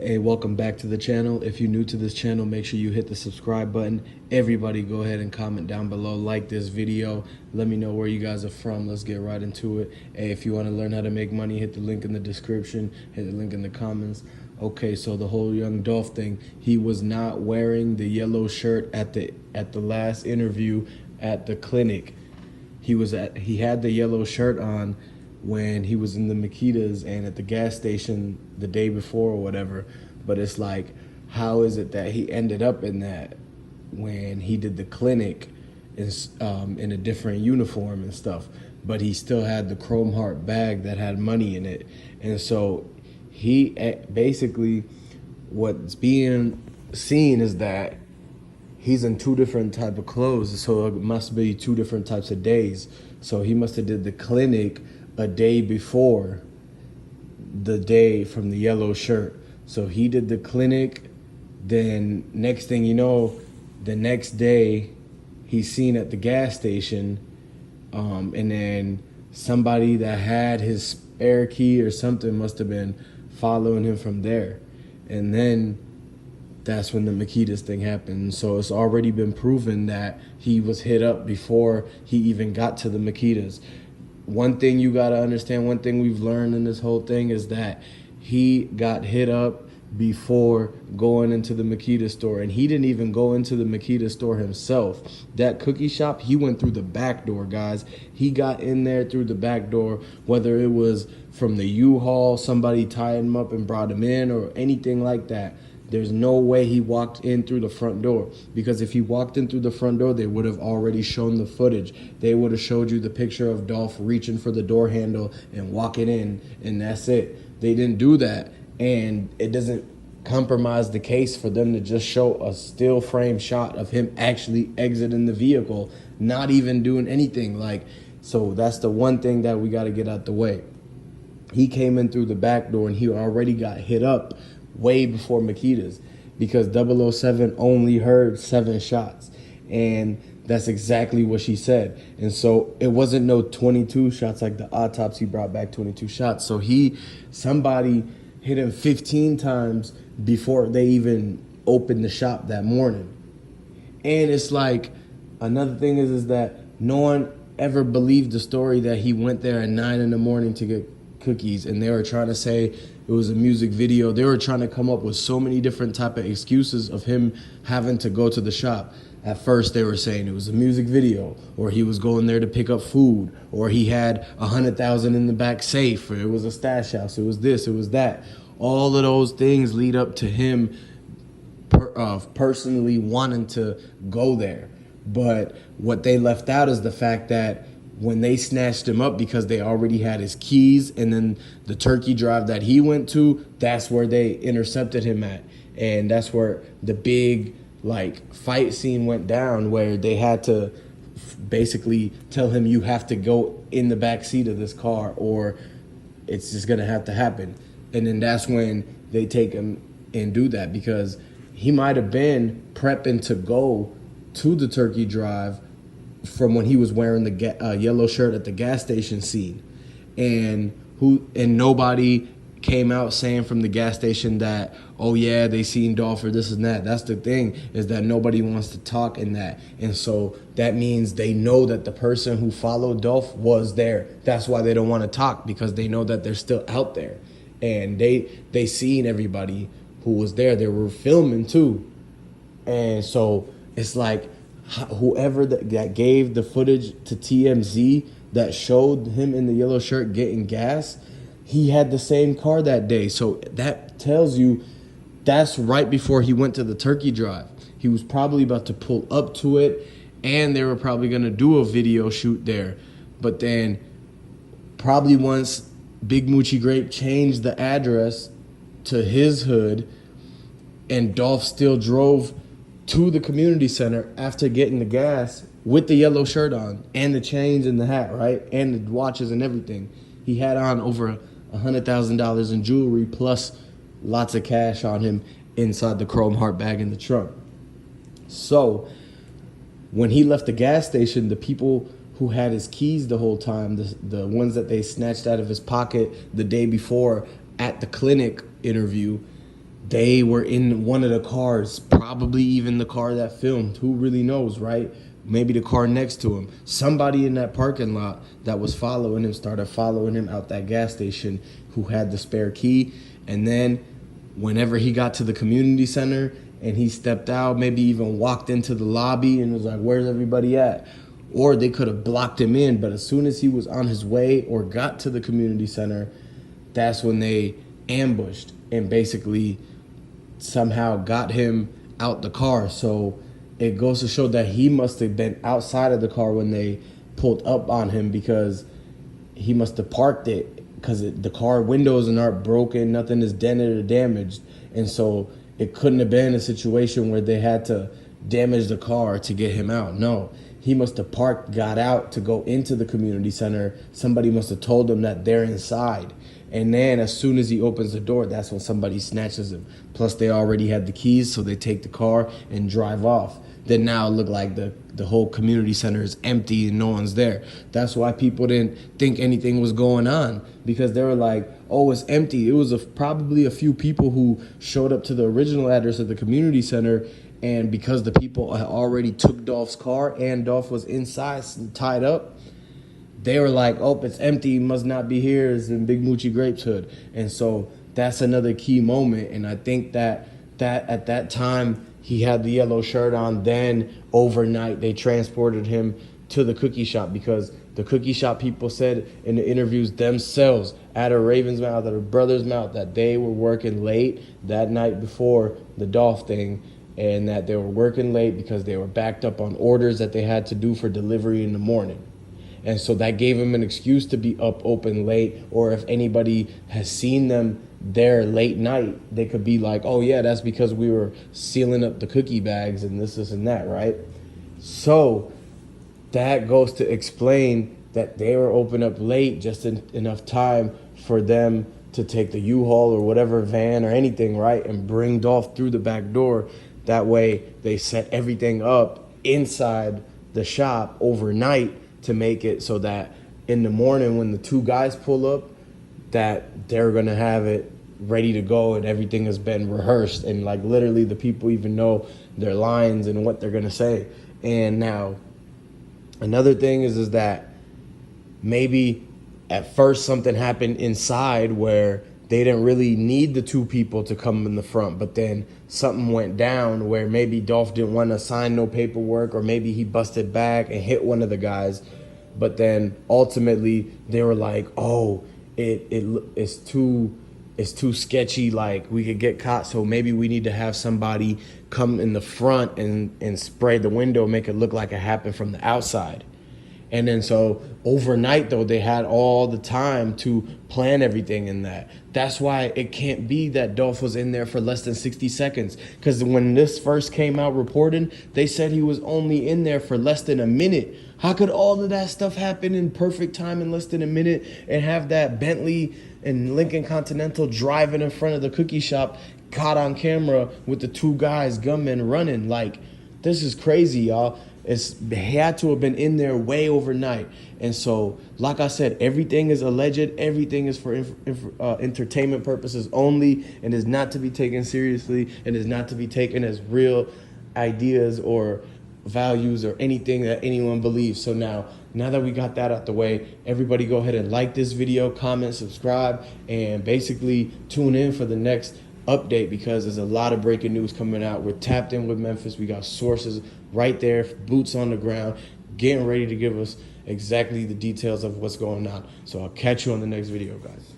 Hey, welcome back to the channel. If you're new to this channel, make sure you hit the subscribe button. Everybody go ahead and comment down below, like this video. Let me know where you guys are from. Let's get right into it. Hey, if you want to learn how to make money, hit the link in the description, hit the link in the comments. Okay, so the whole young Dolph thing, he was not wearing the yellow shirt at the last interview at the clinic. He had the yellow shirt on when he was in the Makedas and at the gas station the day before or whatever. But it's like, how is it that he ended up in that when he did the clinic in a different uniform and stuff? But he still had the chrome heart bag that had money in it. And so he basically, what's being seen is that he's in two different type of clothes, so it must be two different types of days. So he must have did the clinic a day before the day from the yellow shirt. So he did the clinic, then next thing you know, the next day he's seen at the gas station, and then somebody that had his spare key or something must have been following him from there. And then that's when the Makedas thing happened. So it's already been proven that he was hit up before he even got to the Makedas. One thing you got to understand, one thing we've learned in this whole thing is that he got hit up before going into the Makedas store. And he didn't even go into the Makedas store himself. That cookie shop, he went through the back door, guys. He got in there through the back door, whether it was from the U-Haul, somebody tied him up and brought him in, or anything like that. There's no way he walked in through the front door, because if he walked in through the front door, they would have already shown the footage. They would have showed you the picture of Dolph reaching for the door handle and walking in, and that's it. They didn't do that, and it doesn't compromise the case for them to just show a still frame shot of him actually exiting the vehicle, not even doing anything. So that's the one thing that we got to get out the way. He came in through the back door and he already got hit up way before Makedas, because 007 only heard 7 shots, and that's exactly what she said. And so it wasn't no 22 shots like the autopsy brought back 22 shots. So somebody hit him 15 times before they even opened the shop that morning. And it's like, another thing is that no one ever believed the story that he went there at 9 in the morning to get cookies, and they were trying to say it was a music video. They were trying to come up with so many different type of excuses of him having to go to the shop. At first they were saying it was a music video, or he was going there to pick up food, or he had 100,000 in the back safe, or it was a stash house, it was this, it was that. All of those things lead up to him personally wanting to go there. But what they left out is the fact that when they snatched him up, because they already had his keys, and then the turkey drive that he went to, that's where they intercepted him at. And that's where the big fight scene went down, where they had to basically tell him, you have to go in the back seat of this car or it's just gonna have to happen. And then that's when they take him and do that, because he might have been prepping to go to the turkey drive from when he was wearing the yellow shirt at the gas station scene, and nobody came out saying from the gas station that, oh yeah, they seen Dolph or this and that. That's the thing, is that nobody wants to talk in that. And so that means they know that the person who followed Dolph was there. That's why they don't want to talk, because they know that they're still out there, and they seen everybody who was there. They were filming too. And so it's like, whoever that gave the footage to TMZ that showed him in the yellow shirt getting gas, he had the same car that day. So that tells you that's right before he went to the turkey drive. He was probably about to pull up to it, and they were probably going to do a video shoot there. But then probably once Big Moochie Grape changed the address to his hood, and Dolph still drove to the community center after getting the gas with the yellow shirt on and the chains and the hat, right? And the watches and everything. He had on over $100,000 in jewelry, plus lots of cash on him inside the chrome heart bag in the trunk. So when he left the gas station, the people who had his keys the whole time, the ones that they snatched out of his pocket the day before at the clinic interview, they were in one of the cars, probably even the car that filmed. Who really knows, right? Maybe the car next to him. Somebody in that parking lot that was following him started following him out that gas station who had the spare key. And then whenever he got to the community center and he stepped out, maybe even walked into the lobby and was like, where's everybody at? Or they could have blocked him in, but as soon as he was on his way or got to the community center, that's when they ambushed and basically somehow got him out the car. So it goes to show that he must have been outside of the car when they pulled up on him, because he must have parked it, because the car windows aren't broken, nothing is dented or damaged. And so it couldn't have been a situation where they had to damage the car to get him out. No, he must have parked, got out to go into the community center. Somebody must have told him that they're inside. And then as soon as he opens the door, that's when somebody snatches him. Plus they already had the keys, so they take the car and drive off. Then now it looked like the whole community center is empty and no one's there. That's why people didn't think anything was going on, because they were like, oh, it's empty. It was probably a few people who showed up to the original address of the community center, and because the people had already took Dolph's car and Dolph was inside tied up, they were like, oh, it's empty, must not be here. It's in Big Moochie Grape's hood. And so that's another key moment. And I think that at that time, he had the yellow shirt on. Then overnight, they transported him to the cookie shop, because the cookie shop people said in the interviews themselves, out of Raven's mouth, out of brother's mouth, that they were working late that night before the Dolph thing, and that they were working late because they were backed up on orders that they had to do for delivery in the morning. And so that gave him an excuse to be up open late, or if anybody has seen them there late night, they could be like, oh yeah, that's because we were sealing up the cookie bags and this and that, right? So that goes to explain that they were open up late, just enough time for them to take the U-Haul or whatever van or anything, right, and bring Dolph through the back door. That way they set everything up inside the shop overnight to make it so that in the morning when the two guys pull up, that they're gonna have it ready to go and everything has been rehearsed, and like literally the people even know their lines and what they're gonna say. And now another thing is that maybe at first something happened inside where they didn't really need the two people to come in the front, but then something went down where maybe Dolph didn't want to sign no paperwork, or maybe he busted back and hit one of the guys. But then ultimately they were like, oh, it's too sketchy, like we could get caught, so maybe we need to have somebody come in the front and spray the window, make it look like it happened from the outside. And then so overnight, though, they had all the time to plan everything in that. That's why it can't be that Dolph was in there for less than 60 seconds. Because when this first came out reported, they said he was only in there for less than a minute. How could all of that stuff happen in perfect time in less than a minute, and have that Bentley and Lincoln Continental driving in front of the cookie shop caught on camera with the two guys, gunmen, running? Like, this is crazy, y'all. He had to have been in there way overnight. And so, like I said, everything is alleged. Everything is for entertainment purposes only, and is not to be taken seriously, and is not to be taken as real ideas or values or anything that anyone believes. So now that we got that out the way, everybody go ahead and like this video, comment, subscribe, and basically tune in for the next update, because there's a lot of breaking news coming out. We're tapped in with Memphis. We got sources right there, boots on the ground, getting ready to give us exactly the details of what's going on. So I'll catch you on the next video, guys.